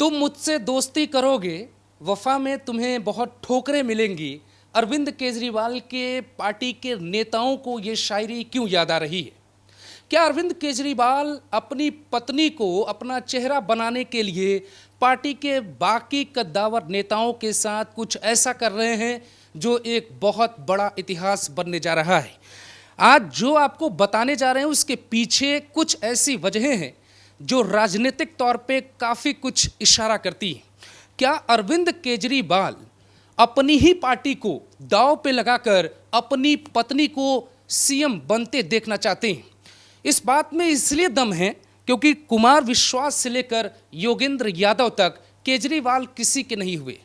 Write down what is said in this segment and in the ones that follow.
तुम मुझसे दोस्ती करोगे, वफा में तुम्हें बहुत ठोकरें मिलेंगी। अरविंद केजरीवाल के पार्टी के नेताओं को ये शायरी क्यों याद आ रही है? क्या अरविंद केजरीवाल अपनी पत्नी को अपना चेहरा बनाने के लिए पार्टी के बाकी कद्दावर नेताओं के साथ कुछ ऐसा कर रहे हैं जो एक बहुत बड़ा इतिहास बनने जा रहा है? आज जो आपको बताने जा रहे हैं उसके पीछे कुछ ऐसी वजहें हैं जो राजनीतिक तौर पे काफ़ी कुछ इशारा करती हैं। क्या अरविंद केजरीवाल अपनी ही पार्टी को दांव पे लगाकर अपनी पत्नी को सीएम बनते देखना चाहते हैं? इस बात में इसलिए दम है क्योंकि कुमार विश्वास से लेकर योगेंद्र यादव तक केजरीवाल किसी के नहीं हुए।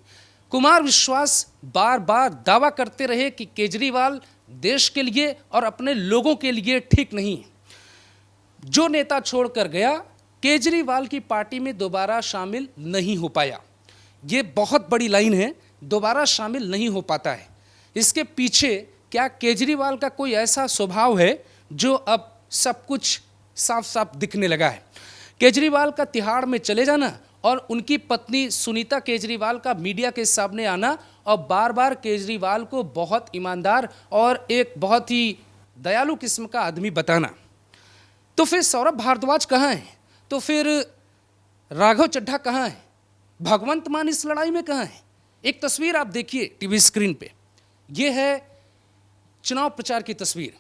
कुमार विश्वास बार बार दावा करते रहे कि केजरीवाल देश के लिए और अपने लोगों के लिए ठीक नहीं है। जो नेता छोड़कर गया, केजरीवाल की पार्टी में दोबारा शामिल नहीं हो पाया। ये बहुत बड़ी लाइन है, दोबारा शामिल नहीं हो पाता है। इसके पीछे क्या केजरीवाल का कोई ऐसा स्वभाव है जो अब सब कुछ साफ साफ दिखने लगा है? केजरीवाल का तिहाड़ में चले जाना और उनकी पत्नी सुनीता केजरीवाल का मीडिया के सामने आना और बार बार केजरीवाल को बहुत ईमानदार और एक बहुत ही दयालु किस्म का आदमी बताना। तो फिर सौरभ भारद्वाज कहाँ है? तो फिर राघव चड्ढा कहाँ है? भगवंत मान इस लड़ाई में कहाँ है? एक तस्वीर आप देखिए टीवी स्क्रीन पे, ये है चुनाव प्रचार की तस्वीर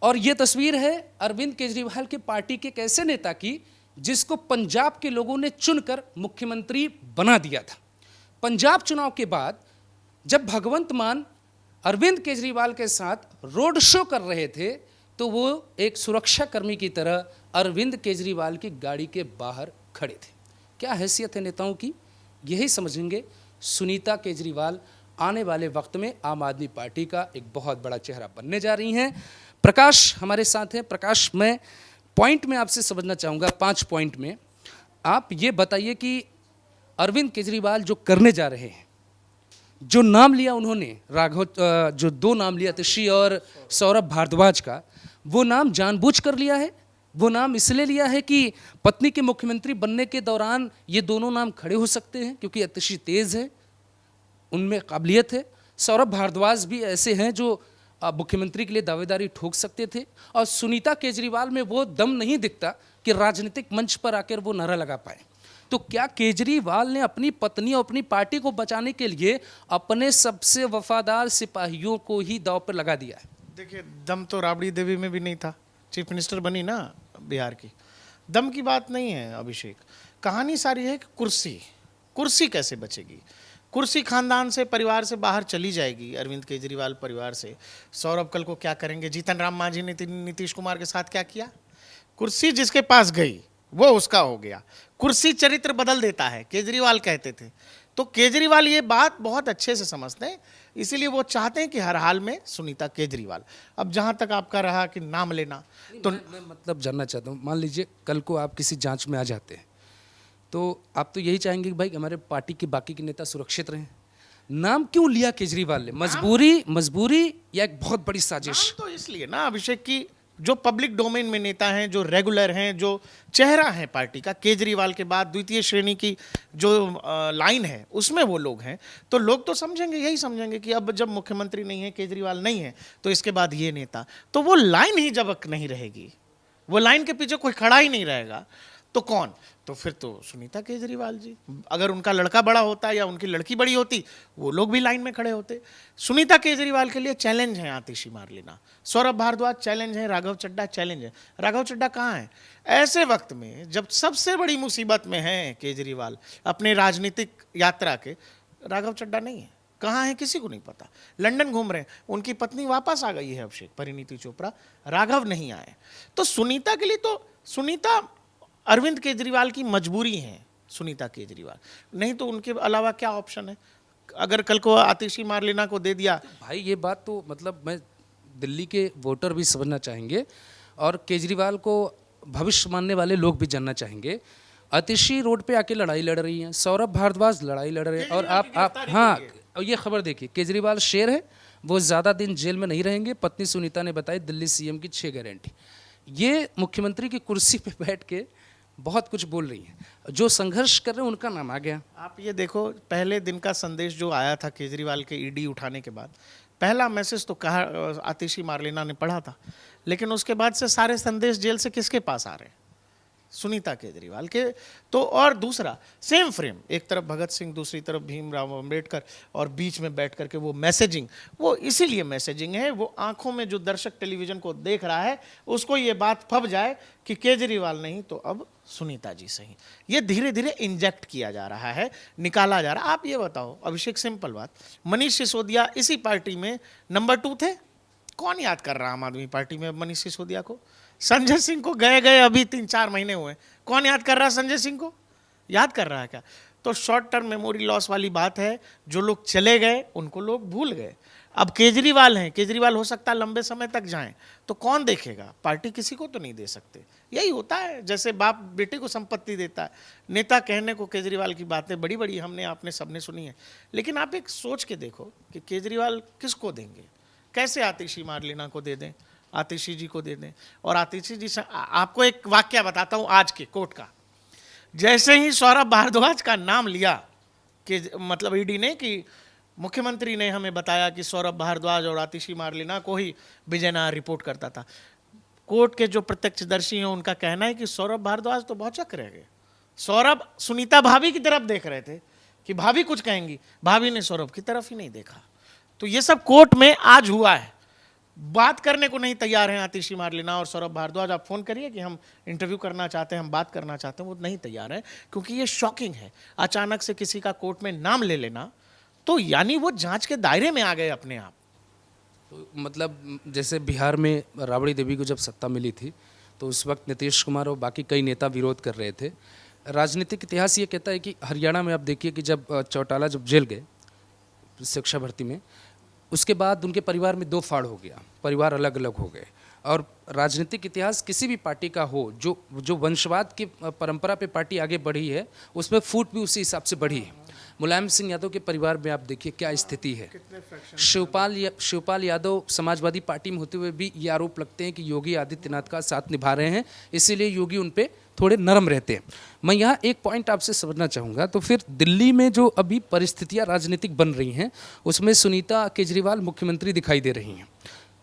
और ये तस्वीर है अरविंद केजरीवाल के पार्टी के एक ऐसे नेता की जिसको पंजाब के लोगों ने चुनकर मुख्यमंत्री बना दिया था। पंजाब चुनाव के बाद जब भगवंत मान अरविंद केजरीवाल के साथ रोड शो कर रहे थे तो वो एक सुरक्षा कर्मी की तरह अरविंद केजरीवाल की गाड़ी के बाहर खड़े थे। क्या हैसियत है नेताओं की, यही समझेंगे। सुनीता केजरीवाल आने वाले वक्त में आम आदमी पार्टी का एक बहुत बड़ा चेहरा बनने जा रही हैं। प्रकाश हमारे साथ हैं। प्रकाश, मैं पॉइंट में आपसे समझना चाहूँगा, 5 पॉइंट में आप ये बताइए कि अरविंद केजरीवाल जो करने जा रहे हैं, जो नाम लिया उन्होंने, राघव जो 2 नाम लिया आतिशी और सौरभ भारद्वाज का, वो नाम जानबूझ कर लिया है? वो नाम इसलिए लिया है कि पत्नी के मुख्यमंत्री बनने के दौरान ये दोनों नाम खड़े हो सकते हैं क्योंकि आतिशी तेज है, उनमें काबिलियत है। सौरभ भारद्वाज भी ऐसे हैं जो मुख्यमंत्री के लिए दावेदारी ठोक सकते थे और सुनीता केजरीवाल में वो दम नहीं दिखता कि राजनीतिक मंच पर आकर वो नारा लगा पाए। तो क्या केजरीवाल ने अपनी पत्नी और अपनी पार्टी को बचाने के लिए अपने सबसे वफादार सिपाहियों को ही दांव पर लगा दिया है? देखिए, दम तो राबड़ी देवी में भी नहीं था। चीफ मिनिस्टर बनी ना बिहार की। दम की बात नहीं है अभिषेक, कहानी सारी है कि कुर्सी कैसे बचेगी। कुर्सी खानदान से, परिवार से बाहर चली जाएगी, अरविंद केजरीवाल परिवार से। सौरभ कल को क्या करेंगे? जीतन राम मांझी ने नीतीश कुमार के साथ क्या किया? कुर्सी जिसके पास गई वो उसका हो गया। कुर्सी चरित्र बदल देता है, केजरीवाल कहते थे। तो केजरीवाल ये बात बहुत अच्छे से समझते हैं, इसीलिए वो चाहते हैं कि हर हाल में सुनीता केजरीवाल। अब जहाँ तक आपका रहा कि नाम लेना, तो मैं मतलब जानना चाहता हूँ, मान लीजिए कल को आप किसी जांच में आ जाते हैं तो आप तो यही चाहेंगे कि भाई हमारे पार्टी के बाकी के नेता सुरक्षित रहें। नाम क्यों लिया केजरीवाल ने? मजबूरी या एक बहुत बड़ी साजिश? तो इसलिए ना अभिषेक की जो पब्लिक डोमेन में नेता हैं, जो रेगुलर हैं, जो चेहरा है पार्टी का, केजरीवाल के बाद द्वितीय श्रेणी की जो लाइन है उसमें वो लोग हैं, तो लोग तो समझेंगे, यही समझेंगे कि अब जब मुख्यमंत्री नहीं है, केजरीवाल नहीं है, तो इसके बाद ये नेता, तो वो लाइन ही जब नहीं रहेगी, वो लाइन के पीछे कोई खड़ा ही नहीं रहेगा, तो कौन? तो फिर तो सुनीता केजरीवाल जी। अगर उनका लड़का बड़ा होता या उनकी लड़की बड़ी होती, वो लोग भी लाइन में खड़े होते। सुनीता केजरीवाल के लिए चैलेंज है आतिशी मार लेना, सौरभ भारद्वाज चैलेंज है, राघव चड्ढा चैलेंज है। राघव चड्ढा कहाँ है ऐसे वक्त में जब सबसे बड़ी मुसीबत में है केजरीवाल अपने राजनीतिक यात्रा के? राघव चड्ढा नहीं है, कहाँ है किसी को नहीं पता, लंदन घूम रहे हैं। उनकी पत्नी वापस आ गई है अभिषेक, परिणीति चोपड़ा, राघव नहीं आए। तो सुनीता के लिए तो सुनीता अरविंद केजरीवाल की मजबूरी है, सुनीता केजरीवाल नहीं तो उनके अलावा क्या ऑप्शन है? अगर कल को आतिशी मारलेना को दे दिया, भाई ये बात तो मतलब मैं दिल्ली के वोटर भी समझना चाहेंगे और केजरीवाल को भविष्य मानने वाले लोग भी जानना चाहेंगे। आतिशी रोड पे आके लड़ाई लड़ रही हैं, सौरभ भारद्वाज लड़ाई लड़ रहे हैं और आप हाँ, और ये खबर देखिए, केजरीवाल शेर है, वो ज़्यादा दिन जेल में नहीं रहेंगे। पत्नी सुनीता ने बताई दिल्ली सीएम की 6 गारंटी। ये मुख्यमंत्री की कुर्सी पे बैठ के बहुत कुछ बोल रही हैं, जो संघर्ष कर रहे हैं उनका नाम आ गया। आप ये देखो, पहले दिन का संदेश जो आया था केजरीवाल के ईडी उठाने के बाद, पहला मैसेज तो कहा आतिशी मार्लेना ने पढ़ा था, लेकिन उसके बाद से सारे संदेश जेल से किसके पास आ रहे हैं? सुनीता केजरीवाल के। तो और दूसरा सेम फ्रेम, एक तरफ भगत सिंह, दूसरी तरफ भीमराव अंबेडकर, और बीच में बैठ करके वो मैसेजिंग, वो इसीलिए मैसेजिंग है, वो आंखों में जो दर्शक टेलीविजन को देख रहा है उसको ये बात फब जाए कि केजरीवाल नहीं तो अब सुनीता जी सही। ये धीरे धीरे इंजेक्ट किया जा रहा है, निकाला जा रहा है। आप ये बताओ अभिषेक, सिंपल बात, मनीष सिसोदिया इसी पार्टी में नंबर 2 थे, कौन याद कर रहा आम आदमी पार्टी में मनीष सिसोदिया को? संजय सिंह को गए अभी 3-4 महीने हुए, कौन याद कर रहा संजय सिंह को? याद कर रहा है क्या? तो शॉर्ट टर्म मेमोरी लॉस वाली बात है, जो लोग चले गए उनको लोग भूल गए। अब केजरीवाल हैं, केजरीवाल हो सकता है लंबे समय तक जाएं, तो कौन देखेगा? पार्टी किसी को तो नहीं दे सकते। यही होता है, जैसे बाप बेटे को संपत्ति देता है। नेता कहने को केजरीवाल की बातें बड़ी बड़ी हमने आपने सबने सुनी है, लेकिन आप एक सोच के देखो कि केजरीवाल किसको देंगे? कैसे आतिशी मार्लेना को दे दें, आतिशी जी को दे दें? और आतिशी जी से आपको एक वाक्य बताता हूं आज के कोर्ट का। जैसे ही सौरभ भारद्वाज का नाम लिया कि मतलब ईडी ने, कि मुख्यमंत्री ने हमें बताया कि सौरभ भारद्वाज और आतिशी मार्लेना को ही विजय नायर रिपोर्ट करता था, कोर्ट के जो प्रत्यक्षदर्शी हैं उनका कहना है कि सौरभ भारद्वाज तो भौचक रह गए। सौरभ सुनीता भाभी की तरफ देख रहे थे कि भाभी कुछ कहेंगी, भाभी ने सौरभ की तरफ ही नहीं देखा। तो ये सब कोर्ट में आज हुआ है। बात करने को नहीं तैयार हैं आतिशी मार्लेना और सौरभ भारद्वाज। आप फोन करिए कि हम इंटरव्यू करना चाहते हैं, हम बात करना चाहते हैं, वो नहीं तैयार है, क्योंकि ये शॉकिंग है। अचानक से किसी का कोर्ट में नाम ले लेना, तो यानी वो जांच के दायरे में आ गए अपने आप। तो मतलब जैसे बिहार में राबड़ी देवी को जब सत्ता मिली थी तो उस वक्त नीतीश कुमार और बाकी कई नेता विरोध कर रहे थे। राजनीतिक इतिहास ये कहता है कि हरियाणा में आप देखिए कि जब चौटाला जब जेल गए शिक्षा भर्ती में, उसके बाद उनके परिवार में 2 फाड़ हो गया, परिवार अलग अलग हो गए। और राजनीतिक इतिहास किसी भी पार्टी का हो, जो वंशवाद की परंपरा पे पार्टी आगे बढ़ी है, उसमें फूट भी उसी हिसाब से बढ़ी है। मुलायम सिंह यादव के परिवार में आप देखिए क्या स्थिति है। शिवपाल यादव समाजवादी पार्टी में होते हुए भी ये आरोप लगते हैं कि योगी आदित्यनाथ का साथ निभा रहे हैं, इसीलिए योगी उन पे थोड़े नरम रहते हैं। मैं यहाँ एक पॉइंट आपसे समझना चाहूँगा, तो फिर दिल्ली में जो अभी परिस्थितियाँ राजनीतिक बन रही हैं उसमें सुनीता केजरीवाल मुख्यमंत्री दिखाई दे रही हैं,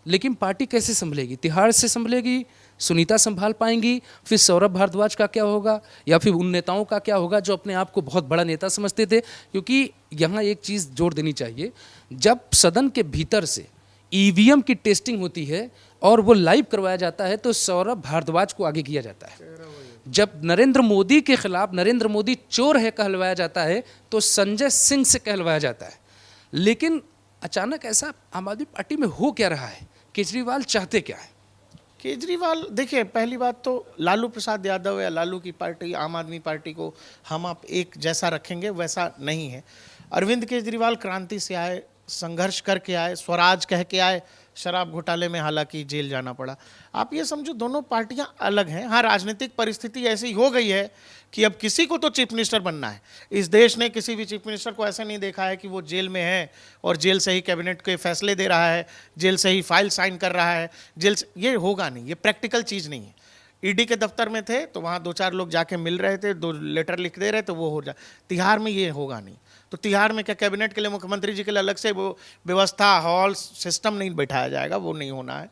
लेकिन पार्टी कैसे संभलेगी? तिहाड़ से संभलेगी? सुनीता संभाल पाएंगी? फिर सौरभ भारद्वाज का क्या होगा, या फिर उन नेताओं का क्या होगा जो अपने आप को बहुत बड़ा नेता समझते थे? क्योंकि यहाँ एक चीज़ जोड़ देनी चाहिए, जब सदन के भीतर से ईवीएम की टेस्टिंग होती है और वो लाइव करवाया जाता है तो सौरभ भारद्वाज को आगे किया जाता है। जब नरेंद्र मोदी के खिलाफ नरेंद्र मोदी चोर है कहलवाया जाता है तो संजय सिंह से कहलवाया जाता है। लेकिन अचानक ऐसा आम आदमी पार्टी में हो क्या रहा है? केजरीवाल चाहते क्या है? केजरीवाल, देखिए पहली बात तो लालू प्रसाद यादव या लालू की पार्टी, आम आदमी पार्टी को हम आप एक जैसा रखेंगे वैसा नहीं है। अरविंद केजरीवाल क्रांति से आए, संघर्ष करके आए, स्वराज कह के आए, शराब घोटाले में हालांकि जेल जाना पड़ा। आप ये समझो दोनों पार्टियां अलग हैं। हाँ, राजनीतिक परिस्थिति ऐसी हो गई है कि अब किसी को तो चीफ मिनिस्टर बनना है। इस देश ने किसी भी चीफ मिनिस्टर को ऐसा नहीं देखा है कि वो जेल में है और जेल से ही कैबिनेट के फैसले दे रहा है, जेल से ही फाइल साइन कर रहा है, जेल से। ये होगा नहीं, ये प्रैक्टिकल चीज़ नहीं है। ईडी के दफ्तर में थे तो वहाँ 2-4 लोग जाके मिल रहे थे, 2 लेटर लिख दे रहे तो वो हो जाए। तिहाड़ में ये होगा नहीं। तो तिहाड़ में क्या कैबिनेट के लिए, मुख्यमंत्री जी के लिए अलग से वो व्यवस्था, हॉल, सिस्टम नहीं बैठाया जाएगा, वो नहीं होना है।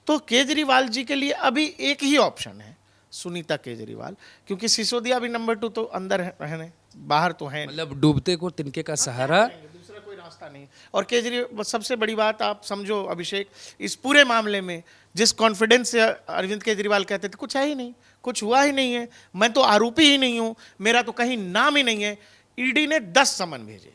तो केजरीवाल जी के लिए अभी एक ही ऑप्शन है, सुनीता केजरीवाल, क्योंकि सिसोदिया भी नंबर 2 तो अंदर है, बाहर तो है, मतलब डूबते को तिनके का सहारा, दूसरा कोई रास्ता नहीं। और केजरीवाल, सबसे बड़ी बात आप समझो अभिषेक, इस पूरे मामले में जिस कॉन्फिडेंस से अरविंद केजरीवाल कहते थे कुछ है ही नहीं, कुछ हुआ ही नहीं है, मैं तो आरोपी ही नहीं हूँ, मेरा तो कहीं नाम ही नहीं है। ईडी ने 10 समन भेजे,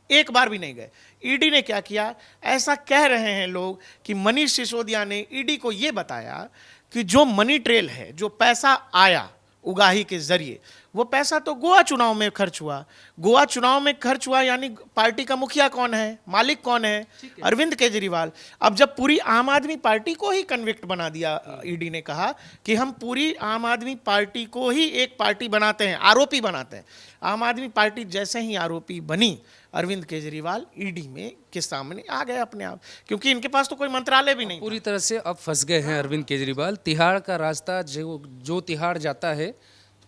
एक बार भी नहीं गए। ईडी ने क्या किया? ऐसा कह रहे हैं लोग कि मनीष सिसोदिया ने ईडी को यह बताया कि जो मनी ट्रेल है, जो पैसा आया उगाही के जरिए, वो पैसा तो गोवा चुनाव में खर्च हुआ। गोवा चुनाव में खर्च हुआ यानी पार्टी का मुखिया कौन है, मालिक कौन है? अरविंद केजरीवाल। अब जब पूरी आम आदमी पार्टी को ही कन्विक्ट बना दिया, ईडी ने कहा कि हम पूरी आम आदमी पार्टी को ही एक पार्टी बनाते हैं, आरोपी बनाते हैं। आम आदमी पार्टी जैसे ही आरोपी बनी, अरविंद केजरीवाल ईडी में के सामने आ गए अपने आप, क्योंकि इनके पास तो कोई मंत्रालय भी नहीं। पूरी तरह से अब फंस गए हैं अरविंद केजरीवाल। तिहाड़ का रास्ता जो तिहाड़ जाता है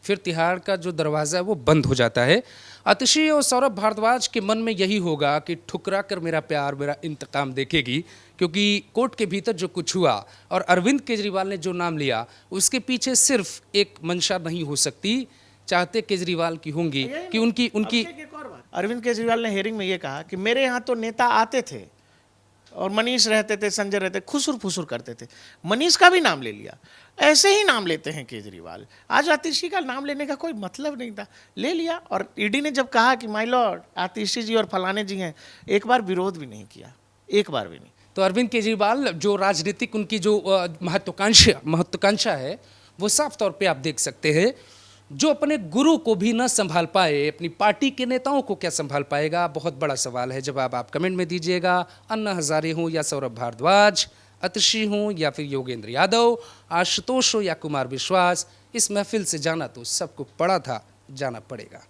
फिर तिहाड़ का जो दरवाज़ा है वो बंद हो जाता है। आतिशी और सौरभ भारद्वाज के मन में यही होगा कि ठुकरा कर मेरा प्यार मेरा इंतकाम देखेगी, क्योंकि कोर्ट के भीतर जो कुछ हुआ और अरविंद केजरीवाल ने जो नाम लिया उसके पीछे सिर्फ एक मंशा नहीं हो सकती, चाहते केजरीवाल की होंगी कि उनकी एक और बात, अरविंद केजरीवाल ने हेयरिंग में ये कहा कि मेरे यहाँ तो नेता आते थे और मनीष रहते थे, संजय रहते, खुसुर फुसुर करते थे। मनीष का भी नाम ले लिया। ऐसे ही नाम लेते हैं केजरीवाल। आज आतिशी का नाम लेने का कोई मतलब नहीं था, ले लिया। और ईडी ने जब कहा कि माय लॉर्ड आतिशी जी और फलाने जी हैं, एक बार विरोध भी नहीं किया, एक बार भी नहीं। तो अरविंद केजरीवाल जो राजनीतिक उनकी जो महत्वाकांक्षा है वो साफ तौर पे आप देख सकते हैं। जो अपने गुरु को भी न संभाल पाए, अपनी पार्टी के नेताओं को क्या संभाल पाएगा, बहुत बड़ा सवाल है। जवाब आप कमेंट में दीजिएगा। अन्ना हजारे हों या सौरभ भारद्वाज, आतिशी हों या फिर योगेंद्र यादव, आशुतोष हो या कुमार विश्वास, इस महफिल से जाना तो सबको पड़ा था, जाना पड़ेगा।